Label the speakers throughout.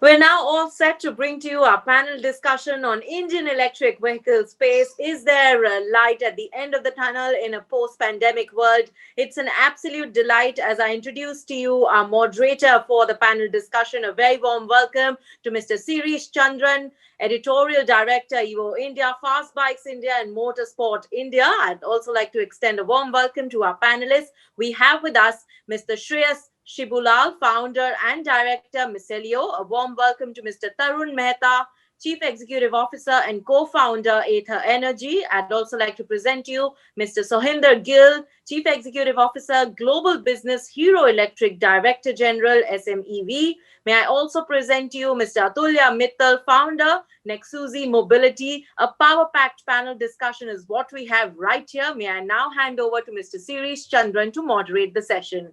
Speaker 1: We're now all set to bring to you our panel discussion on Indian electric vehicle space. Is there a light at the end of the tunnel in a post pandemic world? It's an absolute delight as I introduce to you our moderator for the panel discussion. A very warm welcome to Mr. Sirish Chandran, Editorial Director, Evo India, Fast Bikes India, and Motorsport India. I'd also like to extend a warm welcome to our panelists. We have with us Mr. Shreyas Shibulal, founder and director, Micelio. A warm welcome to Mr. Tarun Mehta, Chief Executive Officer and co-founder, Ather Energy. I'd also like to present you Mr. Sohinder Gill, Chief Executive Officer, Global Business, Hero Electric Director General, SMEV. May I also present you Mr. Atulya Mittal, founder, Nexuzi Mobility. A power-packed panel discussion is what we have right here. May I now hand over to Mr. Sirish Chandran to moderate the session.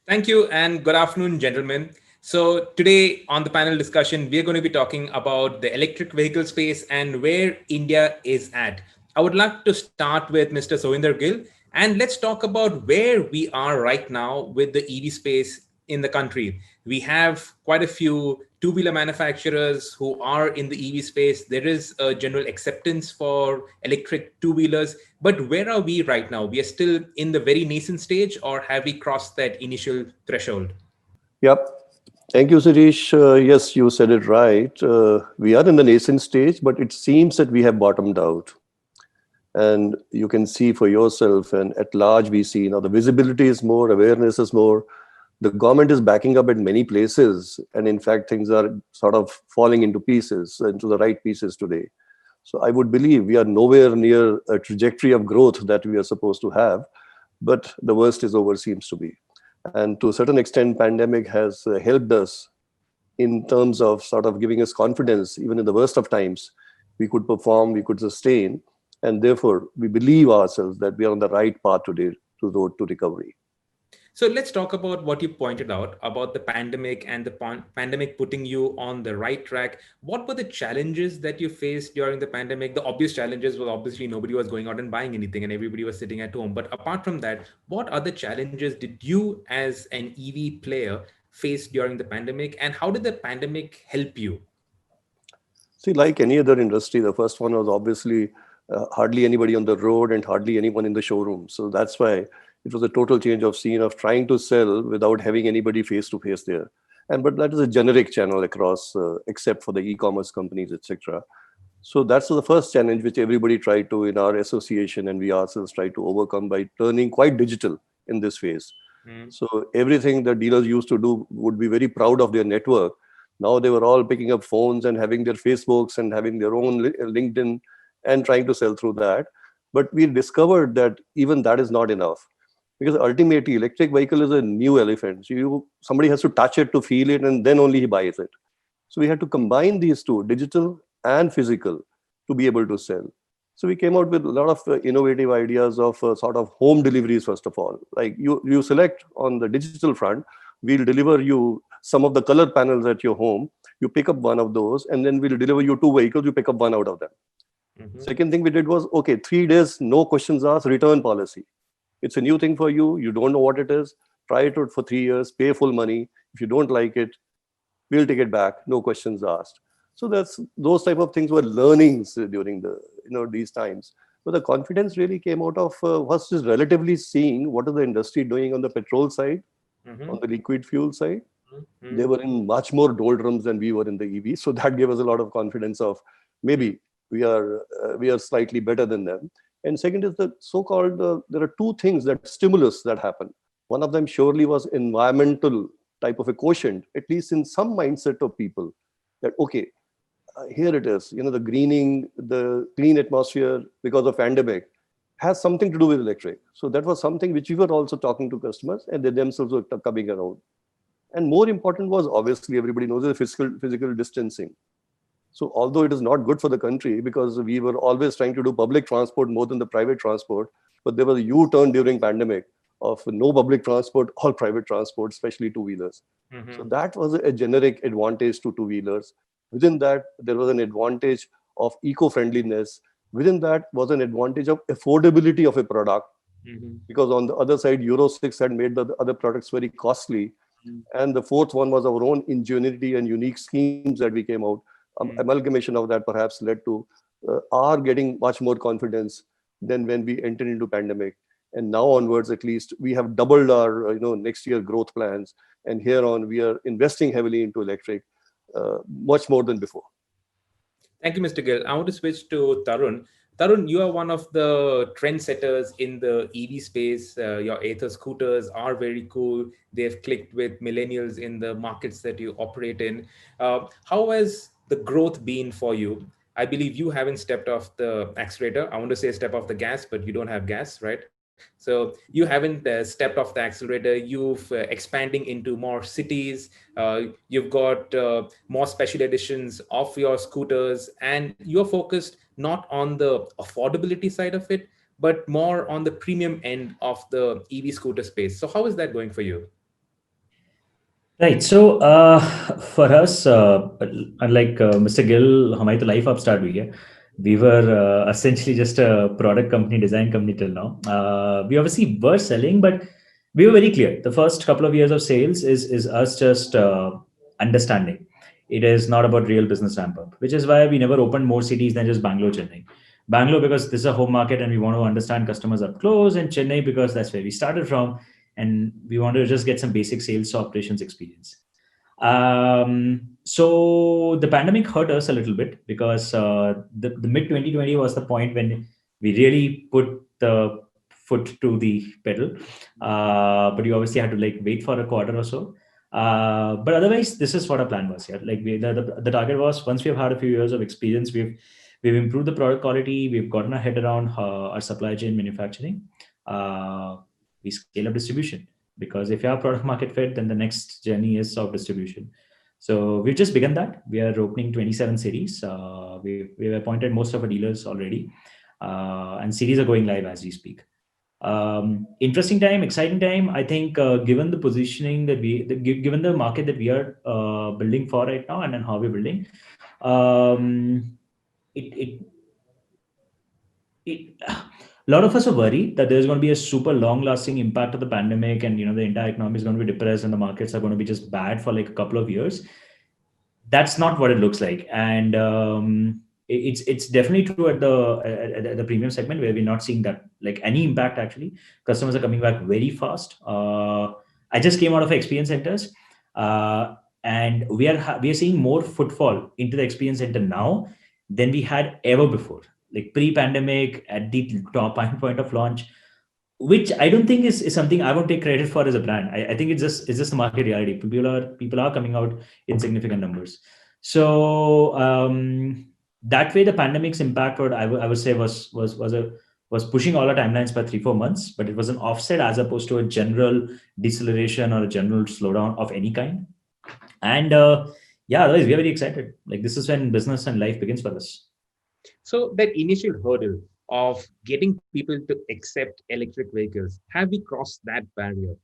Speaker 2: Thank you and good afternoon, gentlemen. So today on the panel discussion, we are going to be talking about the electric vehicle space and where India is at. I would like to start with Mr. Sohinder Gill, and let's talk about where we are right now with the EV space in the country. We have quite a few two-wheeler manufacturers who are in the EV space. There is a general acceptance for electric two-wheelers, but where are we right now? We are still in the very nascent stage, or have we crossed that initial threshold?
Speaker 3: Yep. Thank you, Sirish. Yes, you said it right. We are in the nascent stage, but it seems that we have bottomed out. And you can see for yourself, and at large we see now the visibility is more, awareness is more. The government is backing up in many places, and in fact things are sort of falling into pieces, into the right pieces today. So I would believe we are nowhere near a trajectory of growth that we are supposed to have, but the worst is over, seems to be. And to a certain extent, pandemic has helped us in terms of sort of giving us confidence. Even in the worst of times, we could perform, we could sustain, and therefore we believe ourselves that we are on the right path today to road to recovery.
Speaker 2: So let's talk about what you pointed out about the pandemic and the pandemic putting you on the right track. What were the challenges that you faced during the pandemic? The obvious challenges was obviously nobody was going out and buying anything and everybody was sitting at home. But apart from that, what other challenges did you as an EV player face during the pandemic, and how did the pandemic help you?
Speaker 3: See, like any other industry, the first one was obviously hardly anybody on the road and hardly anyone in the showroom. So that's why it was a total change of scene of trying to sell without having anybody face to face there. But that is a generic channel across, except for the e-commerce companies, etc. So that's the first challenge which everybody tried to, in our association, and we ourselves tried to overcome by turning quite digital in this phase. So everything that dealers used to do would be very proud of their network. Now they were all picking up phones and having their Facebooks and having their own LinkedIn and trying to sell through that. But we discovered that even that is not enough. Because ultimately, electric vehicle is a new elephant. So somebody has to touch it to feel it, and then only he buys it. So we had to combine these two, digital and physical, to be able to sell. So we came out with a lot of innovative ideas of sort of home deliveries, first of all. Like you select on the digital front, we'll deliver you some of the color panels at your home. You pick up one of those, and then we'll deliver you 2 vehicles. You pick up one out of them. Second thing we did was, okay, 3 days, no questions asked, return policy. It's a new thing for you. You don't know what it is. Try it out for 3 years, pay full money. If you don't like it, we'll take it back. No questions asked. So those type of things were learnings during these times. But the confidence really came out of was just relatively seeing what is the industry doing on the petrol side, on the liquid fuel side. They were in much more doldrums than we were in the EV. So that gave us a lot of confidence of maybe we are slightly better than them. And second is the so-called, there are two things that stimulus that happen. One of them surely was environmental type of a quotient, at least in some mindset of people, that, okay, here it is, the greening, the clean atmosphere because of pandemic has something to do with electric. So that was something which we were also talking to customers, and they themselves were coming around. And more important was, obviously, everybody knows the physical distancing. So although it is not good for the country, because we were always trying to do public transport more than the private transport, but there was a U-turn during pandemic of no public transport, all private transport, especially two-wheelers. So that was a generic advantage to two-wheelers. Within that, there was an advantage of eco-friendliness. Within that was an advantage of affordability of a product.
Speaker 2: Mhm.
Speaker 3: because on the other side, Euro 6 had made the other products very costly.
Speaker 2: Mm,
Speaker 3: And the fourth one was our own ingenuity and unique schemes that we came out.
Speaker 2: mm.
Speaker 3: Amalgamation of that perhaps led to our getting much more confidence than when we entered into pandemic. And now onwards, at least, we have doubled our next year growth plans. And here on, we are investing heavily into electric, much more than before.
Speaker 2: Thank you, Mr. Gill. I want to switch to Tarun. Tarun, you are one of the trendsetters in the EV space. Your Ather scooters are very cool. They've clicked with millennials in the markets that you operate in. How has the growth been for you? I believe you haven't stepped off the accelerator. I want to say step off the gas, but you don't have gas, right? So you haven't stepped off the accelerator. You've expanding into more cities. You've got more special editions of your scooters, and you're focused not on the affordability side of it, but more on the premium end of the EV scooter space. So how is that going for you?
Speaker 4: Right. So for us, unlike Mr. Gill, हमारी तो life up start हुई है. We were essentially just a product company, design company till now. We obviously were selling, but we were very clear. The first couple of years of sales is us just understanding. It is not about real business ramp up, which is why we never opened more cities than just Bangalore, Chennai. Bangalore because this is a home market and we want to understand customers up close, and Chennai because that's where we started from and we want to just get some basic sales operations experience. So the pandemic hurt us a little bit because the mid 2020 was the point when we really put the foot to the pedal. But you obviously had to like wait for a quarter or so. But otherwise, this is what our plan was. Yeah, like the target was once we've had a few years of experience, we've improved the product quality, we've gotten our head around our supply chain manufacturing. We scale up distribution because if you have product market fit, then the next journey is of distribution. So we've just begun that. We are opening 27 cities. We've appointed most of our dealers already, and cities are going live as we speak. Interesting time, exciting time. I think given the positioning that given the market that we are building for right now, and then how we're building, it a lot of us are worried that there's going to be a super long lasting impact of the pandemic, and the entire economy is going to be depressed and the markets are going to be just bad for like a couple of years. That's not what it looks like, and it's definitely true at the premium segment where we're not seeing that like any impact. Actually, customers are coming back very fast. I just came out of experience centers, and we are seeing more footfall into the experience center now than we had ever before, like pre-pandemic at the top point of launch, which I don't think is something I won't take credit for as a brand. I think it's just a market reality. People are coming out in significant numbers. So that way, the pandemic's impact, what I would say was pushing all our timelines by 3-4 months, but it was an offset as opposed to a general deceleration or a general slowdown of any kind. And yeah, otherwise we are very excited. Like this is when business and life begins for us.
Speaker 2: So that initial hurdle of getting people to accept electric vehicles, have we crossed that barrier?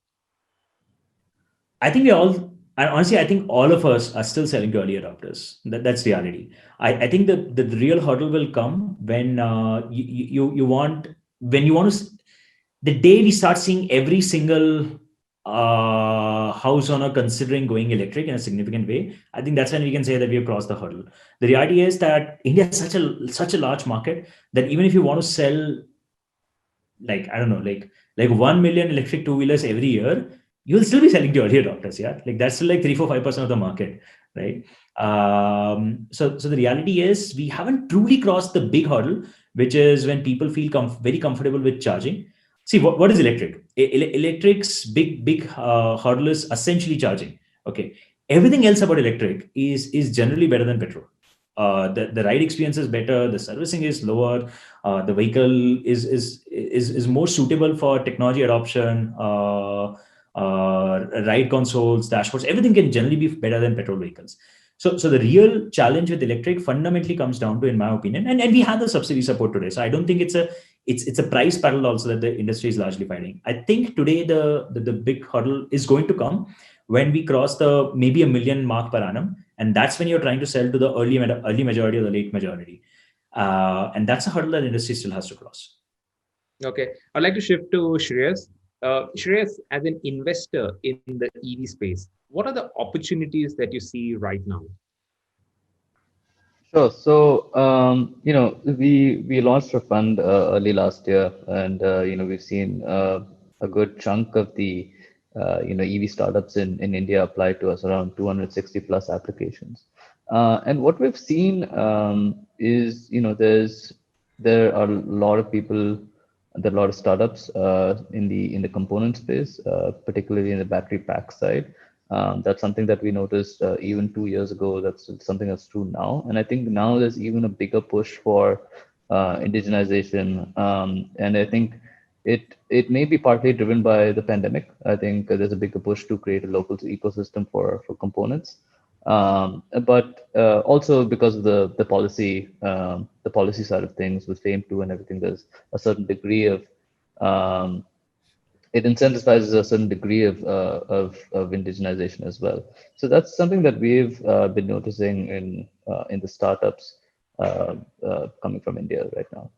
Speaker 4: I think we all, and honestly, I think all of us are still selling to early adopters. That's reality. I think the real hurdle will come when when you want to, the day we start seeing every single house owner considering going electric in a significant way. I think that's when we can say that we have crossed the hurdle. The reality is that India is such a large market that even if you want to sell like I don't know, like 1 million electric two-wheelers every year, you'll still be selling to early adopters. Yeah, like that's still like 3, 4, 5% of the market, right? So the reality is we haven't truly crossed the big hurdle, which is when people feel very comfortable with charging. See, what is electric? Electric's big hurdle is essentially charging. Okay, everything else about electric is generally better than petrol. The ride experience is better, the servicing is lower, the vehicle is more suitable for technology adoption, ride consoles, dashboards, everything can generally be better than petrol vehicles. So the real challenge with electric fundamentally comes down to, in my opinion, and we have the subsidy support today. So I don't think it's a price battle also that the industry is largely fighting. I think today the big hurdle is going to come when we cross the maybe 1 million mark per annum, and that's when you're trying to sell to the early majority or the late majority, and that's a hurdle that industry still has to cross.
Speaker 2: Okay, I'd like to shift to Shreyas. Shreyas, as an investor in the EV space, what are the opportunities that you see right now?
Speaker 5: Sure. So, we launched a fund early last year, and we've seen a good chunk of the EV startups in India apply to us, around 260 plus applications. And what we've seen is, there are a lot of people, there are a lot of startups in the component space, particularly in the battery pack side. That's something that we noticed even 2 years ago. That's something that's true now. And I think now there's even a bigger push for indigenization. And I think it may be partly driven by the pandemic. I think there's a bigger push to create a local ecosystem for components. But also because of the policy side of things with Fame 2 and everything, there's a certain degree of um, it incentivizes a certain degree of indigenization as well. So that's something that we've been noticing in the startups coming from India right now.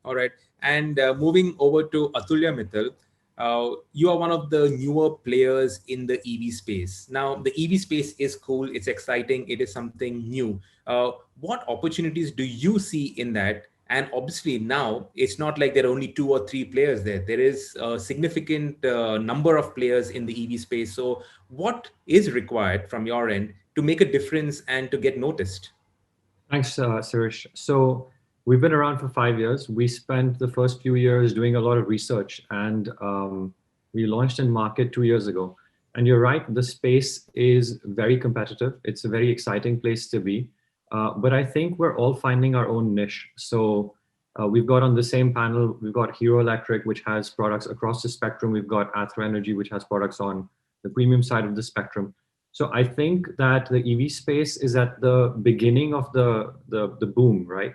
Speaker 2: All right. And moving over to Atulya Mittal, you are one of the newer players in the EV space. Now, the EV space is cool, it's exciting, it is something new. What opportunities do you see in that? And obviously, now it's not like there are only two or three players there. There is a significant number of players in the EV space. So, what is required from your end to make a difference and to get noticed?
Speaker 6: Thanks, Suresh. So we've been around for 5 years. We spent the first few years doing a lot of research, and we launched in market 2 years ago. And you're right, the space is very competitive. It's a very exciting place to be. But I think we're all finding our own niche. So we've got on the same panel, we've got Hero Electric, which has products across the spectrum. We've got Athra Energy, which has products on the premium side of the spectrum. So I think that the EV space is at the beginning of the boom, right?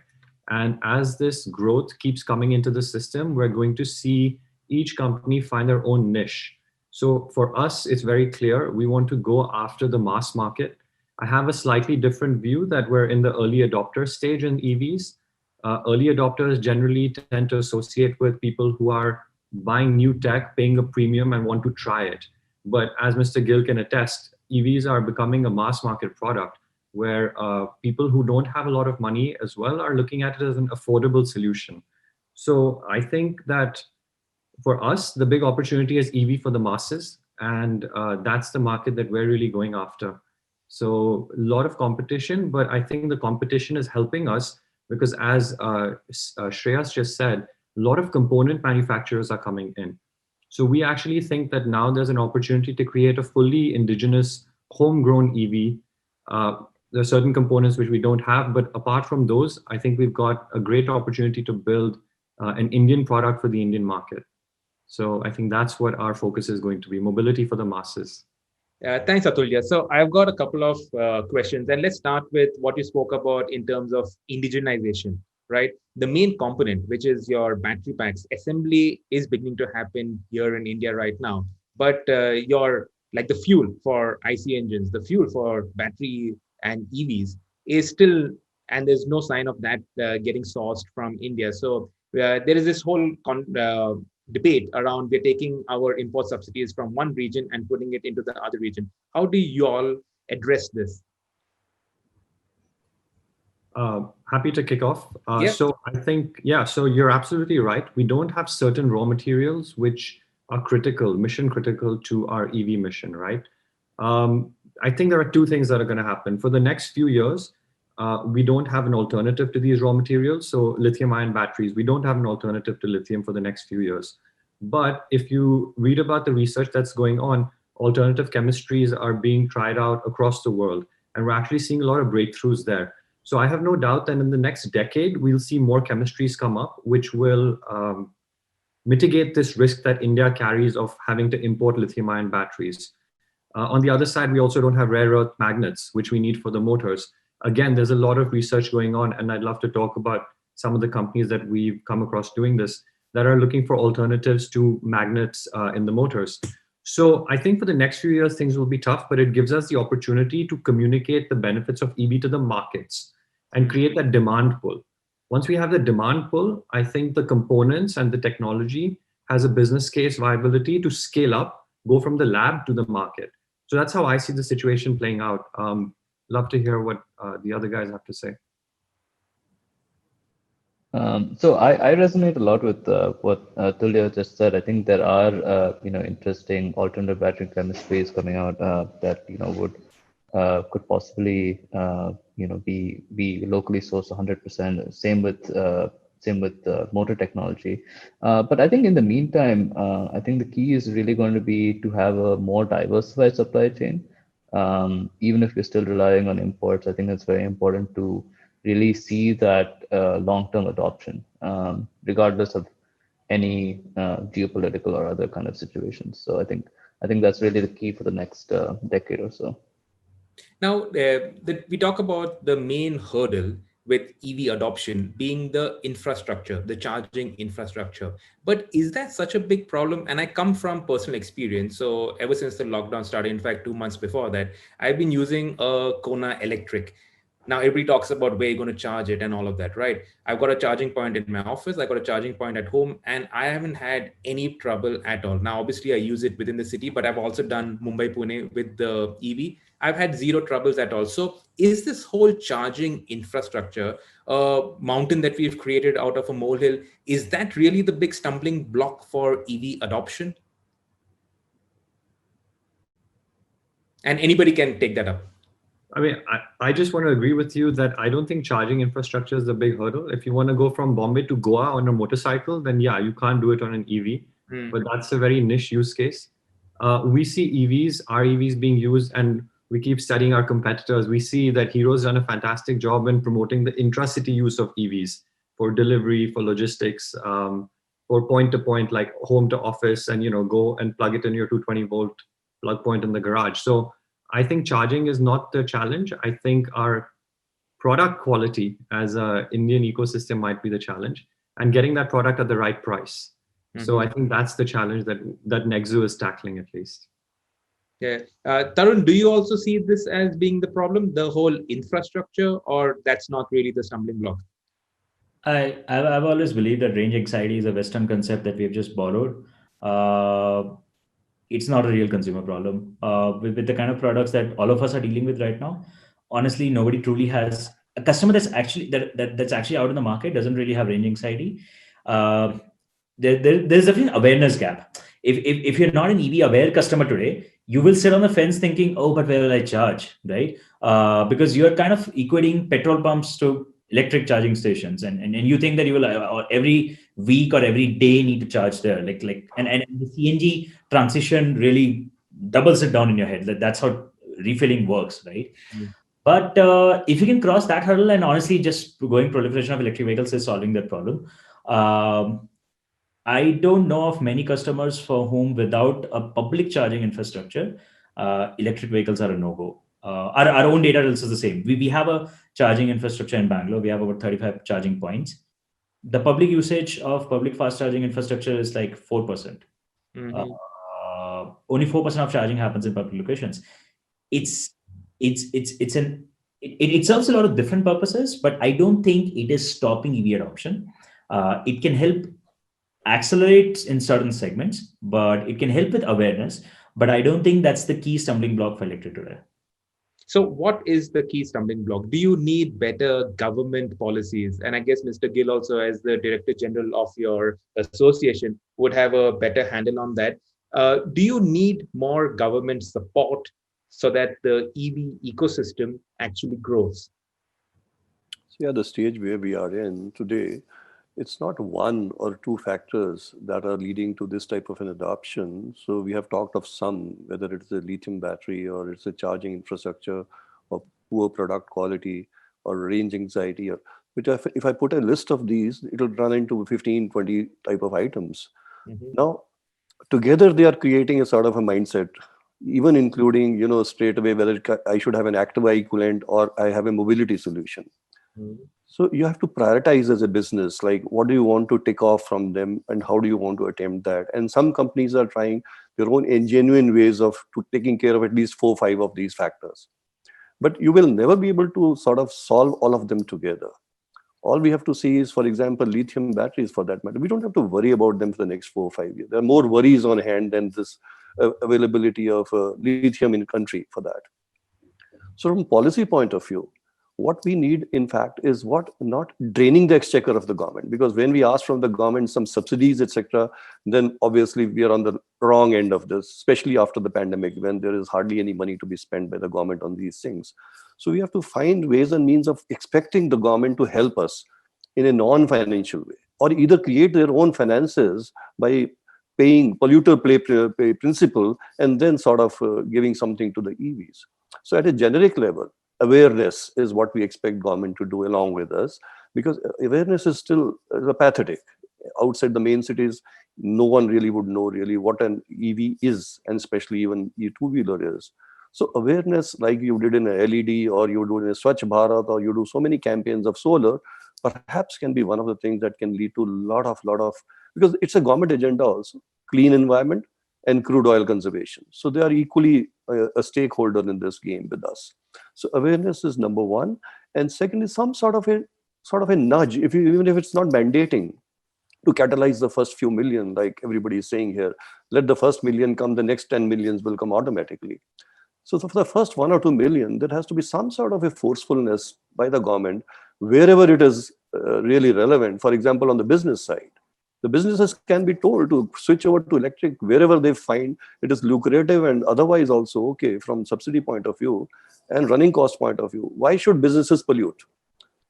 Speaker 6: And as this growth keeps coming into the system, we're going to see each company find their own niche. So for us, it's very clear we want to go after the mass market. I have a slightly different view that we're in the early adopter stage in EVs. Early adopters generally tend to associate with people who are buying new tech, paying a premium, and want to try it. But as Mr. Gill can attest, EVs are becoming a mass market product where people who don't have a lot of money as well are looking at it as an affordable solution. So I think that for us, the big opportunity is EV for the masses, and that's the market that we're really going after. So a lot of competition, but I think the competition is helping us because, as Shreyas just said, a lot of component manufacturers are coming in. So we actually think that now there's an opportunity to create a fully indigenous, homegrown EV. There are certain components which we don't have, but apart from those, I think we've got a great opportunity to build an Indian product for the Indian market. So I think that's what our focus is going to be: mobility for the masses.
Speaker 2: Thanks, Atulya. So I've got a couple of questions, and let's start with what you spoke about in terms of indigenization, right? The main component, which is your battery packs assembly, is beginning to happen here in India right now. But your like the fuel for IC engines, the fuel for battery and EVs is still, and there's no sign of that getting sourced from India. So there is this whole debate around we're taking our import subsidies from one region and putting it into the other region. How do you all address this?
Speaker 6: Happy to kick off.
Speaker 2: Yeah.
Speaker 6: So I think, yeah, so you're absolutely right. We don't have certain raw materials which are critical, mission critical to our EV mission, right? I think there are two things that are going to happen. For the next few years, we don't have an alternative to these raw materials. So lithium ion batteries, we don't have an alternative to lithium for the next few years. But if you read about the research that's going on, alternative chemistries are being tried out across the world. And we're actually seeing a lot of breakthroughs there. So I have no doubt that in the next decade, we'll see more chemistries come up, which will mitigate this risk that India carries of having to import lithium ion batteries. On the other side, we also don't have rare earth magnets, which we need for the motors. Again, there's a lot of research going on, and I'd love to talk about some of the companies that we've come across doing this that are looking for alternatives to magnets in the motors. So I think for the next few years, things will be tough, but it gives us the opportunity to communicate the benefits of EV to the markets and create that demand pull. Once we have the demand pull, I think the components and the technology has a business case viability to scale up, go from the lab to the market. So that's how I see the situation playing out. Love to hear what the other guys have to say.
Speaker 5: So I resonate a lot with what Tulya just said. I think there are interesting alternative battery chemistries coming out that would could possibly be locally sourced 100%. Same with motor technology. But I think in the meantime, I think the key is really going to be to have a more diversified supply chain. Even if you're still relying on imports, I think it's very important to really see that long-term adoption, regardless of any geopolitical or other kind of situations. So I think that's really the key for the next decade or so.
Speaker 2: Now, we talk about the main hurdle with EV adoption being the infrastructure, the charging infrastructure. But is that such a big problem? And I come from personal experience. So ever since the lockdown started, in fact, 2 months before that, I've been using a Kona electric. Now everybody talks about where you're going to charge it and all of that, right? I've got a charging point in my office, I've got a charging point at home, and I haven't had any trouble at all. Now obviously I use it within the city, but I've also done Mumbai Pune with the EV. I've had zero troubles at all. So is this whole charging infrastructure a mountain that we've created out of a molehill, is that really the big stumbling block for EV adoption? And anybody can take that up.
Speaker 6: I mean, I just want to agree with you that I don't think charging infrastructure is the big hurdle. If you want to go from Bombay to Goa on a motorcycle, then yeah, you can't do it on an EV, but that's a very niche use case. We see our EVs being used, and we keep studying our competitors. We see that Hero's done a fantastic job in promoting the intra-city use of EVs for delivery, for logistics, for point to point, like home to office, and go and plug it in your 220-volt plug point in the garage. So I think charging is not the challenge. I think our product quality as an Indian ecosystem might be the challenge, and getting that product at the right price. So I think that's the challenge that Nexo is tackling, at least.
Speaker 2: Yeah. Tarun, do you also see this as being the problem, the whole infrastructure, or that's not really the stumbling block?
Speaker 4: I've always believed that range anxiety is a Western concept that we've just borrowed. It's not a real consumer problem. With the kind of products that all of us are dealing with right now, honestly, nobody truly has a customer that's actually that's actually out in the market doesn't really have range anxiety. There's definitely an awareness gap. If you're not an EV aware customer today, you will sit on the fence thinking, oh, but where will I charge, right? Because you're kind of equating petrol pumps to electric charging stations, and you think that you will every week or every day need to charge there, and the CNG transition really doubles it down in your head. That's how refilling works, right? But if you can cross that hurdle, and honestly, just going proliferation of electric vehicles is solving that problem. I don't know of many customers for whom, without a public charging infrastructure, electric vehicles are a no-go. Our own data tells us the same. We have a charging infrastructure in Bangalore. We have about 35 charging points. The public usage of public fast charging infrastructure is like 4%. Only 4% of charging happens in public locations. It serves a lot of different purposes, but I don't think it is stopping EV adoption. It can help accelerate in certain segments, but it can help with awareness. But I don't think that's the key stumbling block for electric today.
Speaker 2: So what is the key stumbling block? Do you need better government policies? And I guess Mr. Gill also, as the Director General of your association, would have a better handle on that. Do you need more government support so that the EV ecosystem actually grows?
Speaker 3: So yeah, the stage where we are in today, it's not one or two factors that are leading to this type of an adoption. So we have talked of some, whether it's a lithium battery or it's a charging infrastructure or poor product quality or range anxiety, which if I put a list of these, it'll run into 15, 20 type of items. Now, together they are creating a sort of a mindset, even including, straight away, whether I should have an Activa equivalent or I have a mobility solution. So you have to prioritize as a business, like what do you want to take off from them and how do you want to attempt that? And some companies are trying their own genuine ways of taking care of at least 4 or 5 of these factors. But you will never be able to sort of solve all of them together. All we have to see is, for example, lithium batteries for that matter. We don't have to worry about them for the next 4 or 5 years. There are more worries on hand than this availability of lithium in country for that. So from policy point of view, what we need, in fact, is what not draining the exchequer of the government. Because when we ask from the government some subsidies, etc., then obviously we are on the wrong end of this, especially after the pandemic, when there is hardly any money to be spent by the government on these things. So we have to find ways and means of expecting the government to help us in a non-financial way, or either create their own finances by paying polluter pay principle, and then sort of giving something to the EVs. So at a generic level, awareness is what we expect government to do along with us, because awareness is still pathetic. Outside the main cities, no one really would know really what an EV is, and especially even e two-wheeler is. So awareness, like you did in a LED, or you do in a Swachh Bharat, or you do so many campaigns of solar, perhaps can be one of the things that can lead to lot of, because it's a government agenda also, clean environment and crude oil conservation. So they are equally a stakeholder in this game with us. So awareness is number one, and second is some sort of a nudge, if you, even if it's not mandating, to catalyze the first few million, like everybody is saying here. Let the first million come, the next 10 millions will come automatically. So for the first 1 or 2 million, there has to be some sort of a forcefulness by the government wherever it is really relevant. For example, on the business side, the businesses can be told to switch over to electric wherever they find it is lucrative and otherwise also okay from subsidy point of view and running cost point of view. Why should businesses pollute?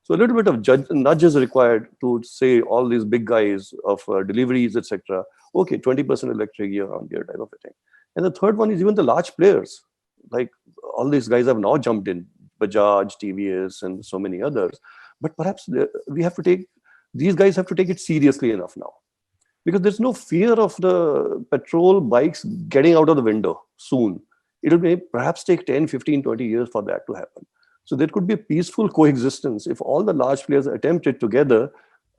Speaker 3: So a little bit of nudge is required to say all these big guys of deliveries, etc. Okay, 20% electric year on year type of a thing. And the third one is even the large players, like all these guys have now jumped in, Bajaj, TVS, and so many others. But perhaps we have to take, these guys have to take it seriously enough now, because there's no fear of the petrol bikes getting out of the window soon. It'll may perhaps take 10, 15, 20 years for that to happen. So there could be a peaceful coexistence if all the large players attempt it together,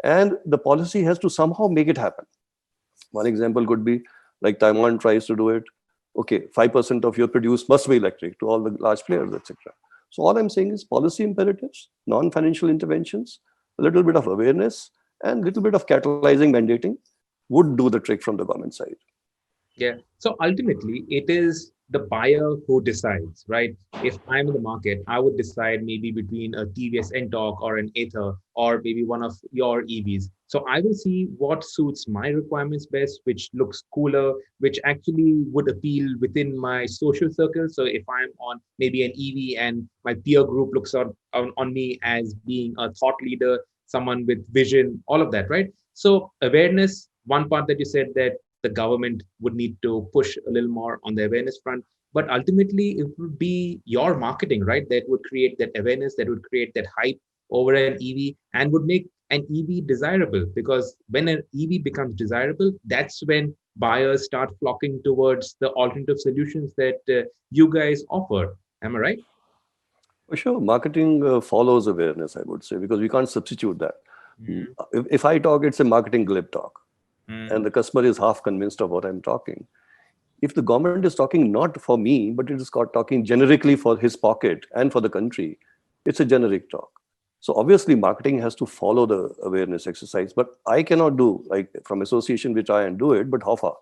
Speaker 3: and the policy has to somehow make it happen. One example could be like Taiwan tries to do it. Okay, 5% of your produce must be electric to all the large players, etc. So all I'm saying is policy imperatives, non-financial interventions, a little bit of awareness, and a little bit of catalyzing, mandating would do the trick from the government side.
Speaker 2: Yeah. So ultimately, it is the buyer who decides, right? If I'm in the market, I would decide maybe between a TVS Ntorq or an Ather or maybe one of your EVs. So I will see what suits my requirements best, which looks cooler, which actually would appeal within my social circle. So if I'm on maybe an EV and my peer group looks on me as being a thought leader, someone with vision, all of that, right? So awareness, one part that you said that the government would need to push a little more on the awareness front, but ultimately it would be your marketing, right, that would create that awareness, that would create that hype over an EV and would make an EV desirable. Because when an EV becomes desirable, that's when buyers start flocking towards the alternative solutions that you guys offer. Am I right?
Speaker 3: For sure, marketing follows awareness, I would say, because we can't substitute that. If I talk, it's a marketing glib talk, and the customer is half convinced of what I'm talking. If the government is talking not for me, but it is talking generically for his pocket and for the country, it's a generic talk. So obviously, marketing has to follow the awareness exercise, but I cannot do, like from association which I and do it, but how far?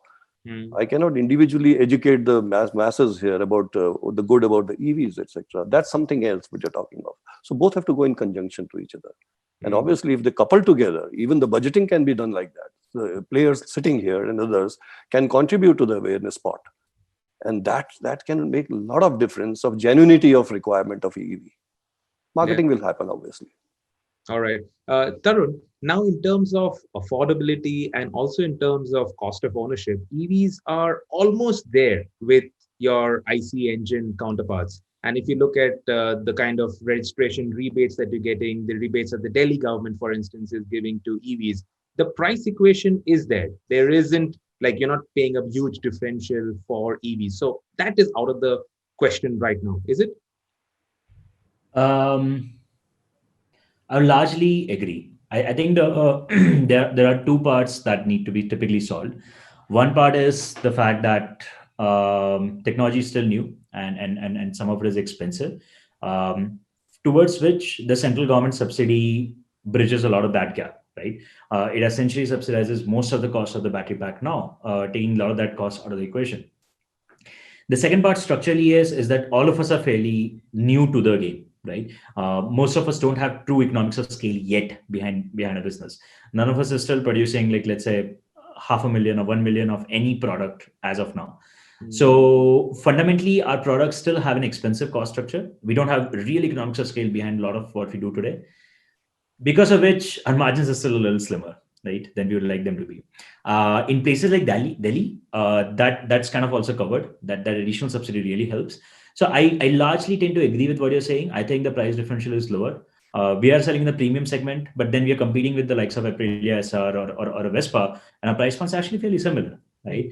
Speaker 3: I cannot individually educate the masses here about the good about the EVs, etc. That's something else which you're talking of. So both have to go in conjunction to each other. And obviously, if they couple together, even the budgeting can be done like that. The players sitting here and others can contribute to the awareness part. And that can make a lot of difference of genuinity of requirement of EV. Marketing will happen, obviously.
Speaker 2: All right. Tarun, now in terms of affordability and also in terms of cost of ownership, EVs are almost there with your IC engine counterparts. And if you look at the kind of registration rebates that you're getting, the rebates that the Delhi government, for instance, is giving to EVs, the price equation is there. There isn't like you're not paying a huge differential for EVs. So that is out of the question right now, is it?
Speaker 4: Um, I largely agree. I think there are two parts that need to be typically solved. One part is the fact that technology is still new and some of it is expensive, towards which the central government subsidy bridges a lot of that gap, right? It essentially subsidizes most of the cost of the battery pack now, taking a lot of that cost out of the equation. The second part structurally is that all of us are fairly new to the game, right? Most of us don't have true economics of scale yet behind a business. None of us is still producing, like, let's say, 500,000 or 1 million of any product as of now. So fundamentally, our products still have an expensive cost structure. We don't have real economics of scale behind a lot of what we do today, because of which our margins are still a little slimmer, right, than we would like them to be. In places like Delhi, that's kind of also covered. That additional subsidy really helps. So I largely tend to agree with what you're saying. I think the price differential is lower. We are selling in the premium segment, but then we are competing with the likes of Aprilia SR or a Vespa, and our price points are actually fairly similar, right?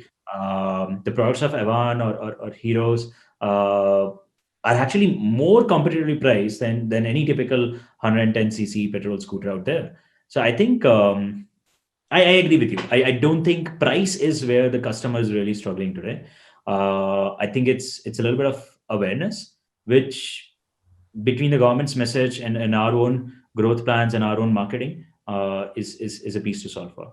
Speaker 4: The products of Avan or Heroes are actually more competitively priced than any typical 110cc petrol scooter out there. So I think I agree with you. I don't think price is where the customer is really struggling today. I think it's a little bit of awareness, which between the government's message and our own growth plans and our own marketing is a piece to solve for.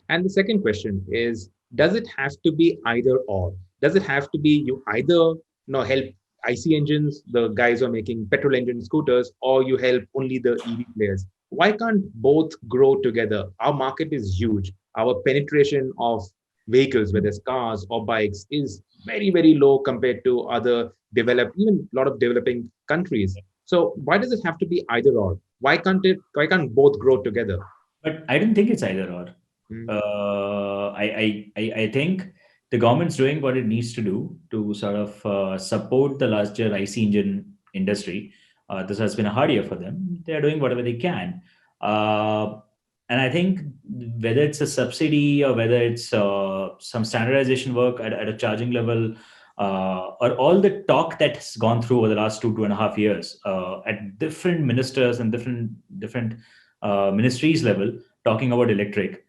Speaker 2: And the second question is, does it have to be either or? Does it have to be you either help IC engines, the guys who are making petrol engine scooters, or you help only the EV players? Why can't both grow together? Our market is huge. Our penetration of vehicles, whether it's cars or bikes, is very, very low compared to other developed, even a lot of developing countries. So why does it have to be either or? Why can't both grow together?
Speaker 4: But I don't think it's either or.
Speaker 2: Mm.
Speaker 4: I think the government's doing what it needs to do to sort of support the larger IC engine industry. This has been a hard year for them. They're doing whatever they can. And I think whether it's a subsidy or whether it's some standardization work at a charging level, or all the talk that's gone through over the last 2.5 years at different ministers and different ministries level talking about electric.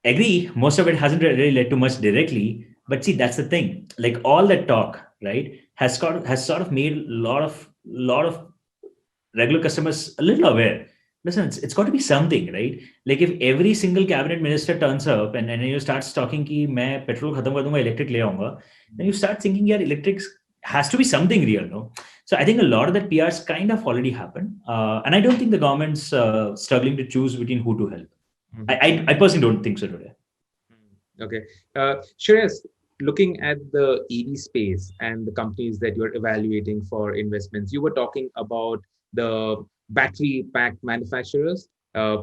Speaker 4: Agree, most of it hasn't really led to much directly, but see, that's the thing. Like, all that talk, right, has sort of made a lot of regular customers a little aware. Listen, it's got to be something, right? Like, if every single cabinet minister turns up and you starts talking ki main petrol khatam kar dunga, electric le aunga, then you start thinking, yeah, electric has to be something real, no? So I think a lot of that PR's kind of already happened, and I don't think the government's struggling to choose between who to help. I personally don't think so today.
Speaker 2: Okay. Shreyas, looking at the EV space and the companies that you're evaluating for investments, you were talking about the battery pack manufacturers,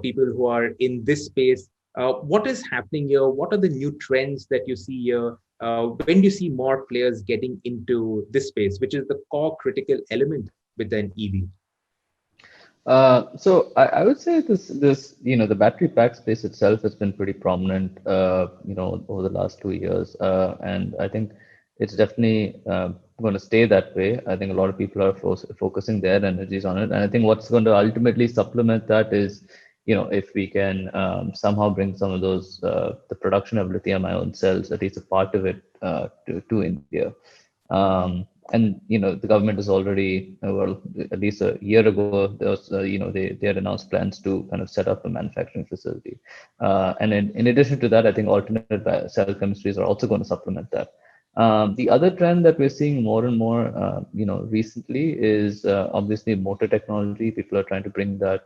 Speaker 2: people who are in this space. What is happening here? What are the new trends that you see here? When do you see more players getting into this space, which is the core critical element with an EV?
Speaker 5: So I would say this the battery pack space itself has been pretty prominent over the last 2 years, and I think it's definitely going to stay that way. I think a lot of people are focusing their energies on it, and I think what's going to ultimately supplement that is if we can somehow bring some of those the production of lithium-ion cells, at least a part of it, to India. And the government has already, well, at least a year ago, there was, they had announced plans to kind of set up a manufacturing facility. And in addition to that, I think alternate cell chemistries are also going to supplement that. The other trend that we're seeing more and more, recently is obviously motor technology. People are trying to bring that,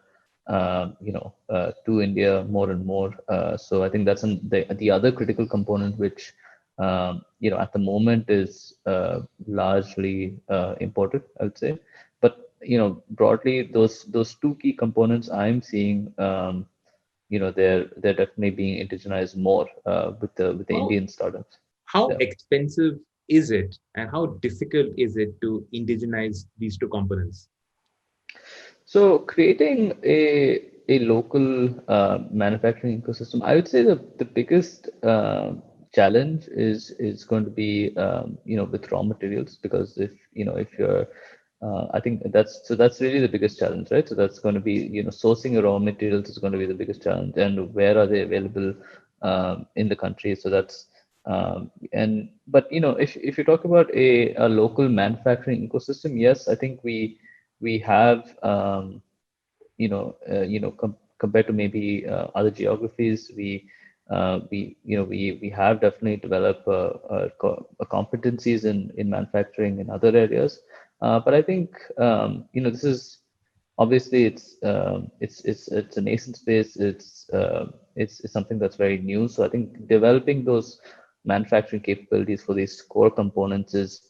Speaker 5: to India more and more. So I think that's the other critical component, which at the moment is largely imported, I would say. But broadly, those two key components I'm seeing, they're definitely being indigenized more with the
Speaker 2: How
Speaker 5: Indian startups.
Speaker 2: how
Speaker 5: Yeah.
Speaker 2: expensive is it, and how difficult is it to indigenize these two components?
Speaker 5: So creating a local manufacturing ecosystem, I would say the biggest challenge is going to be with raw materials, because if you're I think that's really the biggest challenge, right? So that's going to be sourcing raw materials is going to be the biggest challenge, and where are they available in the country? So that's but if you talk about a local manufacturing ecosystem, yes, I think we have compared to maybe other geographies, we have definitely developed competencies in manufacturing in other areas. But I think this is obviously it's a nascent space. It's something that's very new. So I think developing those manufacturing capabilities for these core components is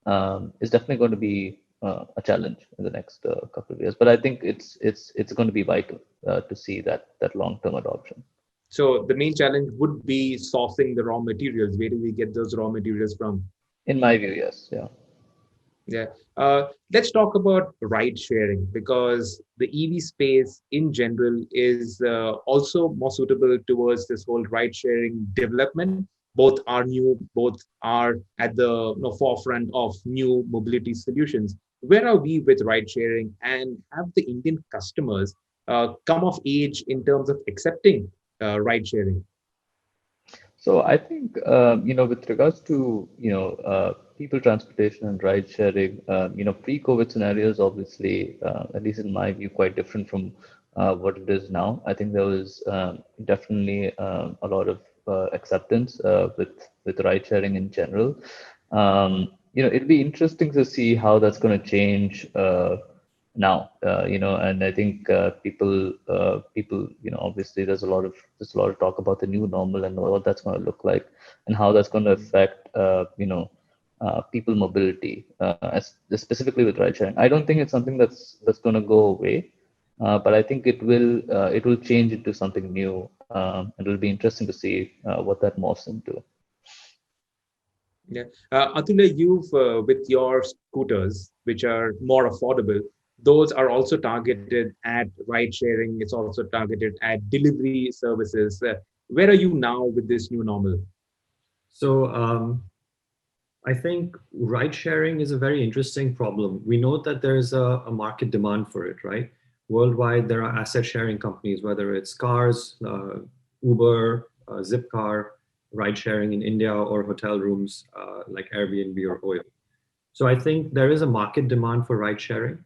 Speaker 5: definitely going to be a challenge in the next couple of years. But I think it's going to be vital to see that long-term adoption.
Speaker 2: So the main challenge would be sourcing the raw materials. Where do we get those raw materials from?
Speaker 5: In my view, yes, yeah.
Speaker 2: Yeah. Let's talk about ride sharing, because the EV space in general is also more suitable towards this whole ride sharing development. Both are new, both are at the forefront of new mobility solutions. Where are we with ride sharing, and have the Indian customers come of age in terms of accepting ride sharing?
Speaker 5: So I think with regards to people transportation and ride sharing, pre-COVID scenarios, obviously, at least in my view, quite different from what it is now. I think there was definitely a lot of acceptance with ride sharing in general. It'd be interesting to see how that's going to change now. And I think people, obviously there's a lot of talk about the new normal and what that's going to look like and how that's going to affect people mobility, specifically with ride sharing. I don't think it's something that's going to go away, but I think it will change into something new. And it'll be interesting to see what that morphs into.
Speaker 2: Yeah. Atulya, you've with your scooters, which are more affordable, those are also targeted at ride sharing. It's also targeted at delivery services. Where are you now with this new normal?
Speaker 6: So I think ride sharing is a very interesting problem. We know that there's a market demand for it, right? Worldwide, there are asset sharing companies, whether it's cars, Uber, Zipcar, ride sharing in India, or hotel rooms like Airbnb or Oyo. So I think there is a market demand for ride sharing.